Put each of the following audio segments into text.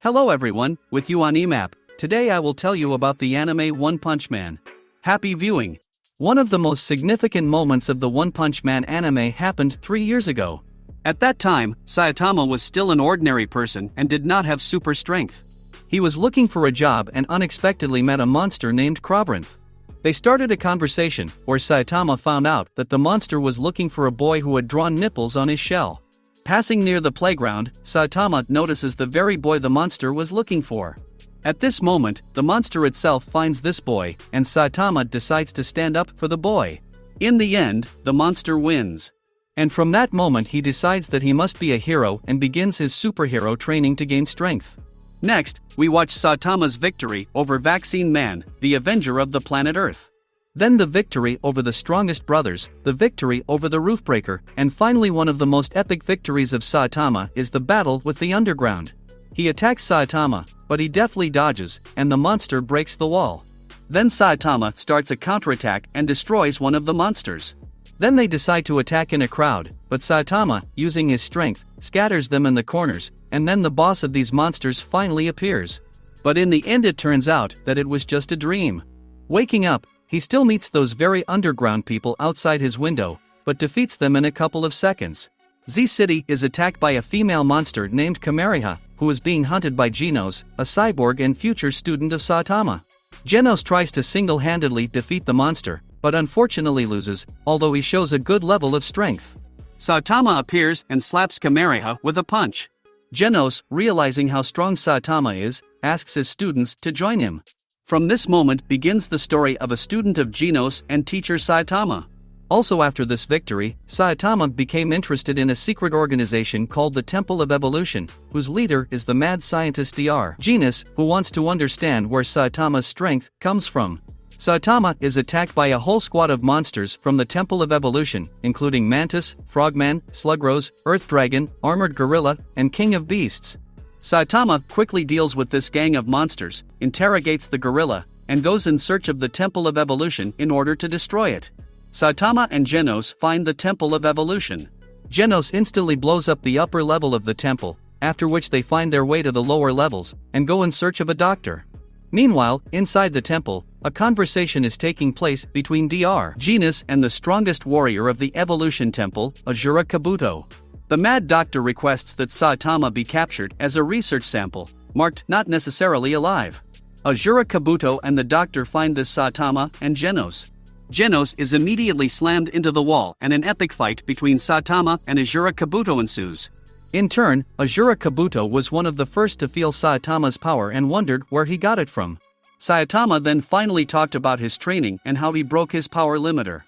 Hello everyone, with you on AniMap. Today I will tell you about the anime One Punch Man. Happy viewing! One of the most significant moments of the One Punch Man anime happened 3 years ago. At that time, Saitama was still an ordinary person and did not have super strength. He was looking for a job and unexpectedly met a monster named Krabrinth. They started a conversation, where Saitama found out that the monster was looking for a boy who had drawn nipples on his shell. Passing near the playground, Saitama notices the very boy the monster was looking for. At this moment, the monster itself finds this boy, and Saitama decides to stand up for the boy. In the end, the monster wins. And from that moment he decides that he must be a hero and begins his superhero training to gain strength. Next, we watch Saitama's victory over Vaccine Man, the Avenger of the planet Earth. Then the victory over the strongest brothers, the victory over the Roofbreaker, and finally one of the most epic victories of Saitama is the battle with the underground. He attacks Saitama, but he deftly dodges, and the monster breaks the wall. Then Saitama starts a counterattack and destroys one of the monsters. Then they decide to attack in a crowd, but Saitama, using his strength, scatters them in the corners, and then the boss of these monsters finally appears. But in the end it turns out that it was just a dream. Waking up, he still meets those very underground people outside his window, but defeats them in a couple of seconds. Z-City is attacked by a female monster named Chimera, who is being hunted by Genos, a cyborg and future student of Saitama. Genos tries to single-handedly defeat the monster, but unfortunately loses, although he shows a good level of strength. Saitama appears and slaps Chimera with a punch. Genos, realizing how strong Saitama is, asks his students to join him. From this moment begins the story of a student of Genos and teacher Saitama. Also after this victory, Saitama became interested in a secret organization called the Temple of Evolution, whose leader is the mad scientist Dr. Genos, who wants to understand where Saitama's strength comes from. Saitama is attacked by a whole squad of monsters from the Temple of Evolution, including Mantis, Frogman, Slugrose, Earth Dragon, Armored Gorilla, and King of Beasts. Saitama quickly deals with this gang of monsters, interrogates the gorilla, and goes in search of the Temple of Evolution in order to destroy it. Saitama and Genos find the Temple of Evolution. Genos instantly blows up the upper level of the temple, after which they find their way to the lower levels, and go in search of a doctor. Meanwhile, inside the temple, a conversation is taking place between Dr. Genos and the strongest warrior of the Evolution Temple, Ajura Kabuto. The Mad Doctor requests that Saitama be captured as a research sample, marked not necessarily alive. Ajura Kabuto and the Doctor find this Saitama and Genos. Genos is immediately slammed into the wall and an epic fight between Saitama and Ajura Kabuto ensues. In turn, Ajura Kabuto was one of the first to feel Saitama's power and wondered where he got it from. Saitama then finally talked about his training and how he broke his power limiter.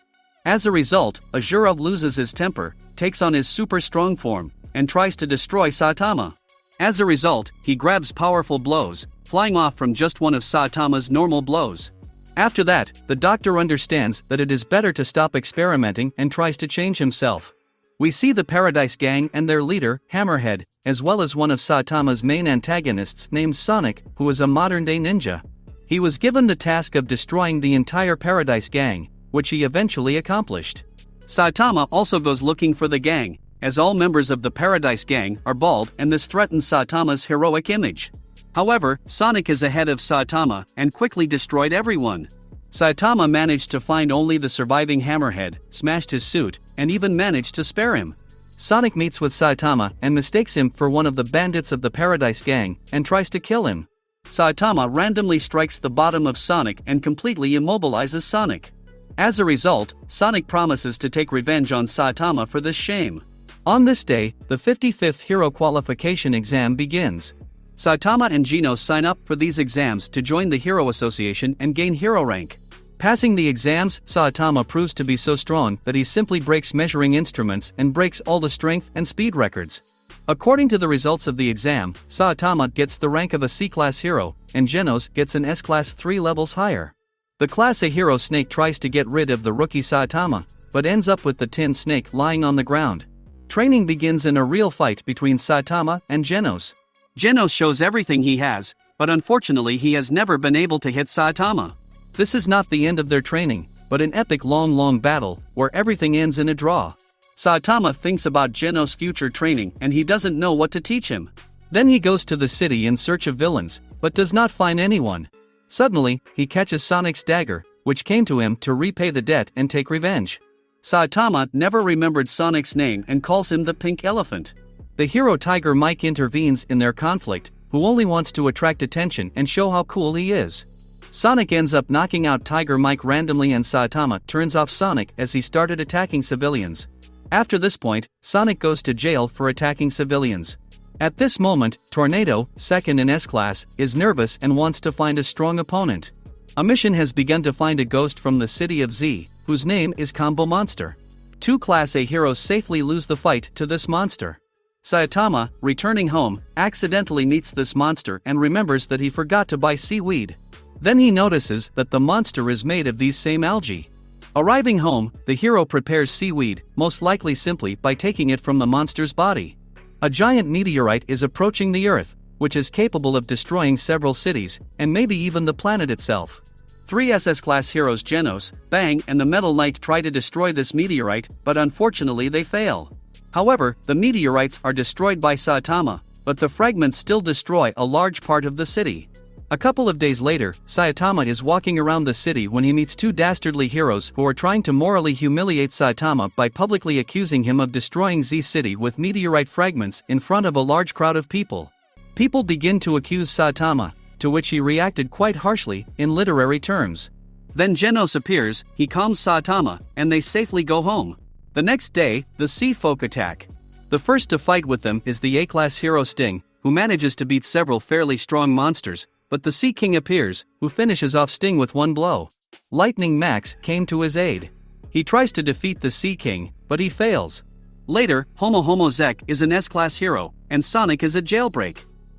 As a result, Ajura loses his temper, takes on his super strong form, and tries to destroy Saitama. As a result, he grabs powerful blows, flying off from just one of Saitama's normal blows. After that, the doctor understands that it is better to stop experimenting and tries to change himself. We see the Paradise Gang and their leader, Hammerhead, as well as one of Saitama's main antagonists named Sonic, who is a modern-day ninja. He was given the task of destroying the entire Paradise Gang, which he eventually accomplished. Saitama also goes looking for the gang, as all members of the Paradise Gang are bald and this threatens Saitama's heroic image. However, Sonic is ahead of Saitama and quickly destroyed everyone. Saitama managed to find only the surviving Hammerhead, smashed his suit, and even managed to spare him. Sonic meets with Saitama and mistakes him for one of the bandits of the Paradise Gang and tries to kill him. Saitama randomly strikes the bottom of Sonic and completely immobilizes Sonic. As a result, Sonic promises to take revenge on Saitama for this shame. On this day, the 55th Hero Qualification exam begins. Saitama and Genos sign up for these exams to join the Hero Association and gain hero rank. Passing the exams, Saitama proves to be so strong that he simply breaks measuring instruments and breaks all the strength and speed records. According to the results of the exam, Saitama gets the rank of a C-class hero, and Genos gets an S-class 3 levels higher. The Class A hero Snake tries to get rid of the rookie Saitama, but ends up with the Tin Snake lying on the ground. Training begins in a real fight between Saitama and Genos. Genos shows everything he has, but unfortunately he has never been able to hit Saitama. This is not the end of their training, but an epic long battle, where everything ends in a draw. Saitama thinks about Genos' future training and he doesn't know what to teach him. Then he goes to the city in search of villains, but does not find anyone. Suddenly, he catches Sonic's dagger, which came to him to repay the debt and take revenge. Saitama never remembered Sonic's name and calls him the Pink Elephant. The hero Tiger Mike intervenes in their conflict, who only wants to attract attention and show how cool he is. Sonic ends up knocking out Tiger Mike randomly and Saitama turns off Sonic as he started attacking civilians. After this point, Sonic goes to jail for attacking civilians. At this moment, Tornado, second in S-Class, is nervous and wants to find a strong opponent. A mission has begun to find a ghost from the city of Z, whose name is Combo Monster. Two Class A heroes safely lose the fight to this monster. Saitama, returning home, accidentally meets this monster and remembers that he forgot to buy seaweed. Then he notices that the monster is made of these same algae. Arriving home, the hero prepares seaweed, most likely simply by taking it from the monster's body. A giant meteorite is approaching the Earth, which is capable of destroying several cities, and maybe even the planet itself. Three SS-class heroes Genos, Bang and the Metal Knight try to destroy this meteorite, but unfortunately they fail. However, the meteorites are destroyed by Saitama, but the fragments still destroy a large part of the city. A couple of days later, Saitama is walking around the city when he meets two dastardly heroes who are trying to morally humiliate Saitama by publicly accusing him of destroying Z City with meteorite fragments in front of a large crowd of people. People begin to accuse Saitama, to which he reacted quite harshly, in literary terms. Then Genos appears, he calms Saitama, and they safely go home. The next day, the Sea Folk attack. The first to fight with them is the A-class hero Sting, who manages to beat several fairly strong monsters, but the Sea King appears, who finishes off Sting with one blow. Lightning Max came to his aid. He tries to defeat the Sea King, but he fails. Later, Homo Zek is an S-class hero, and Sonic is a jailbreak.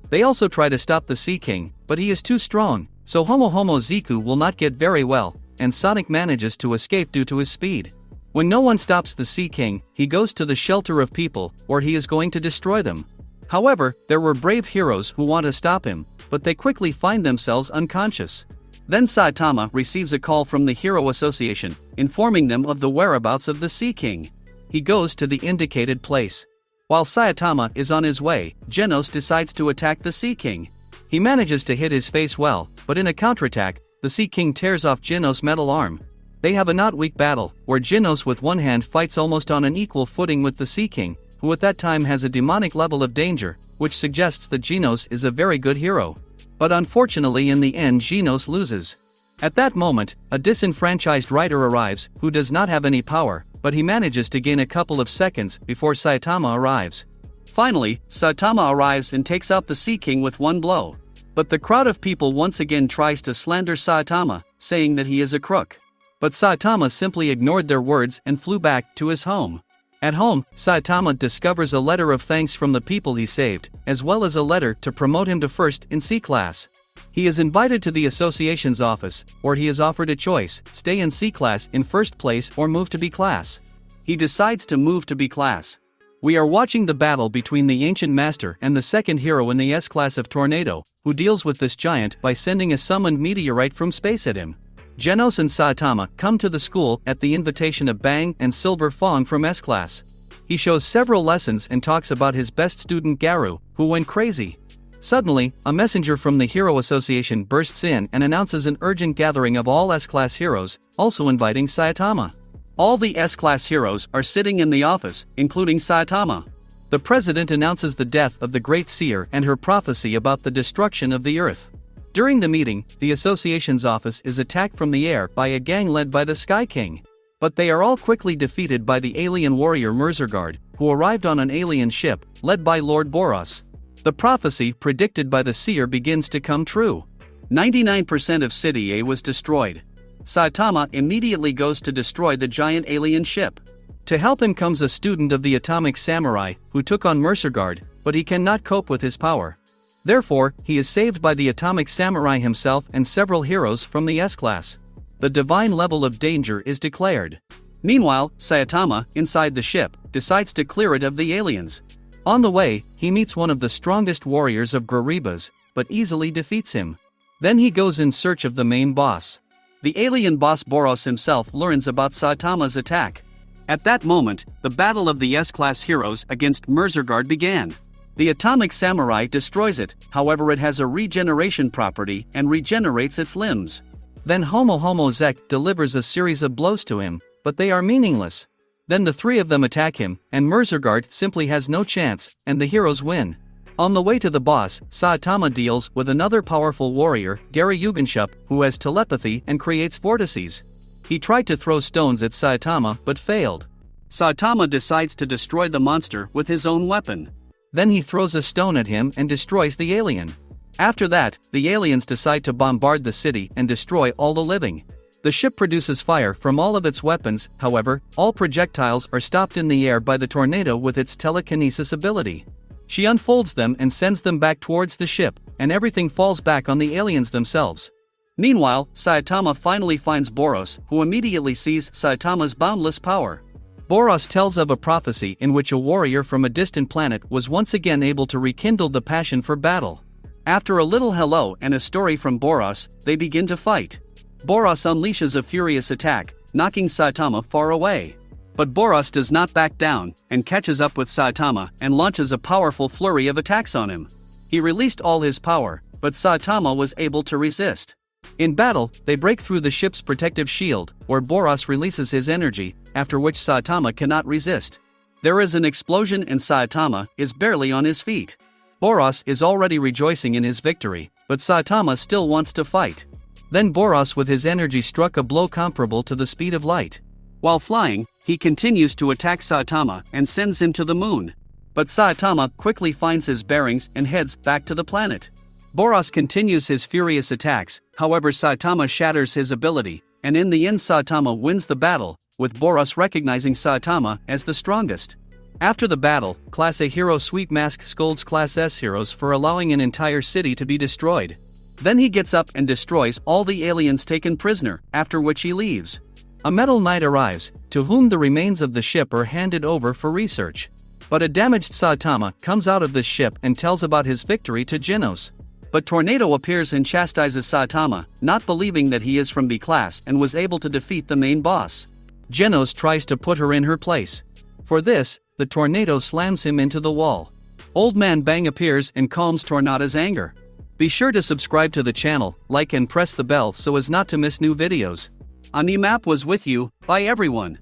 They also try to stop the Sea King, but he is too strong, so Homo Ziku will not get very well, and Sonic manages to escape due to his speed. When no one stops the Sea King, he goes to the shelter of people, where he is going to destroy them. However, there were brave heroes who want to stop him, but they quickly find themselves unconscious. Then Saitama receives a call from the Hero Association, informing them of the whereabouts of the Sea King. He goes to the indicated place. While Saitama is on his way, Genos decides to attack the Sea King. He manages to hit his face well, but in a counterattack, the Sea King tears off Genos' metal arm. They have a not weak battle, where Genos with one hand fights almost on an equal footing with the Sea King, who at that time has a demonic level of danger, which suggests that Genos is a very good hero. But unfortunately in the end Genos loses. At that moment, a disenfranchised rider arrives, who does not have any power, but he manages to gain a couple of seconds before Saitama arrives. Finally, Saitama arrives and takes out the Sea King with one blow. But the crowd of people once again tries to slander Saitama, saying that he is a crook. But Saitama simply ignored their words and flew back to his home. At home, Saitama discovers a letter of thanks from the people he saved, as well as a letter to promote him to first in C-Class. He is invited to the association's office, where he is offered a choice: stay in C-Class in first place or move to B-Class. He decides to move to B-Class. We are watching the battle between the Ancient Master and the second hero in the S-Class of Tornado, who deals with this giant by sending a summoned meteorite from space at him. Genos and Saitama come to the school at the invitation of Bang and Silver Fong from S-Class. He shows several lessons and talks about his best student Garu, who went crazy. Suddenly, a messenger from the Hero Association bursts in and announces an urgent gathering of all S-Class heroes, also inviting Saitama. All the S-Class heroes are sitting in the office, including Saitama. The president announces the death of the Great Seer and her prophecy about the destruction of the Earth. During the meeting, the association's office is attacked from the air by a gang led by the Sky King. But they are all quickly defeated by the alien warrior Merzergard, who arrived on an alien ship, led by Lord Boros. The prophecy predicted by the seer begins to come true. 99% of City A was destroyed. Saitama immediately goes to destroy the giant alien ship. To help him comes a student of the Atomic Samurai, who took on Merzergard, but he cannot cope with his power. Therefore, he is saved by the Atomic Samurai himself and several heroes from the S-Class. The divine level of danger is declared. Meanwhile, Saitama, inside the ship, decides to clear it of the aliens. On the way, he meets one of the strongest warriors of Garibas, but easily defeats him. Then he goes in search of the main boss. The alien boss Boros himself learns about Saitama's attack. At that moment, the battle of the S-Class heroes against Merzergard began. The atomic samurai destroys it, however it has a regeneration property and regenerates its limbs. Then Homo Zek delivers a series of blows to him, but they are meaningless. Then the three of them attack him, and Merzergard simply has no chance, and the heroes win. On the way to the boss, Saitama deals with another powerful warrior, Gary Yugenshub, who has telepathy and creates vortices. He tried to throw stones at Saitama but failed. Saitama decides to destroy the monster with his own weapon. Then he throws a stone at him and destroys the alien. After that, the aliens decide to bombard the city and destroy all the living. The ship produces fire from all of its weapons, however, all projectiles are stopped in the air by the tornado with its telekinesis ability. She unfolds them and sends them back towards the ship, and everything falls back on the aliens themselves. Meanwhile, Saitama finally finds Boros, who immediately sees Saitama's boundless power. Boros tells of a prophecy in which a warrior from a distant planet was once again able to rekindle the passion for battle. After a little hello and a story from Boros, they begin to fight. Boros unleashes a furious attack, knocking Saitama far away. But Boros does not back down, and catches up with Saitama and launches a powerful flurry of attacks on him. He released all his power, but Saitama was able to resist. In battle, they break through the ship's protective shield, where Boros releases his energy, after which Saitama cannot resist. There is an explosion and Saitama is barely on his feet. Boros is already rejoicing in his victory, but Saitama still wants to fight. Then Boros with his energy struck a blow comparable to the speed of light. While flying, he continues to attack Saitama and sends him to the moon. But Saitama quickly finds his bearings and heads back to the planet. Boros continues his furious attacks, however Saitama shatters his ability, and in the end Saitama wins the battle, with Boros recognizing Saitama as the strongest. After the battle, Class A hero Sweet Mask scolds Class S heroes for allowing an entire city to be destroyed. Then he gets up and destroys all the aliens taken prisoner, after which he leaves. A metal knight arrives, to whom the remains of the ship are handed over for research. But a damaged Saitama comes out of the ship and tells about his victory to Genos. But Tornado appears and chastises Saitama, not believing that he is from B class and was able to defeat the main boss. Genos tries to put her in her place. For this, the tornado slams him into the wall. Old Man Bang appears and calms Tornada's anger. Be sure to subscribe to the channel, like and press the bell so as not to miss new videos. AniMap was with you. Bye everyone.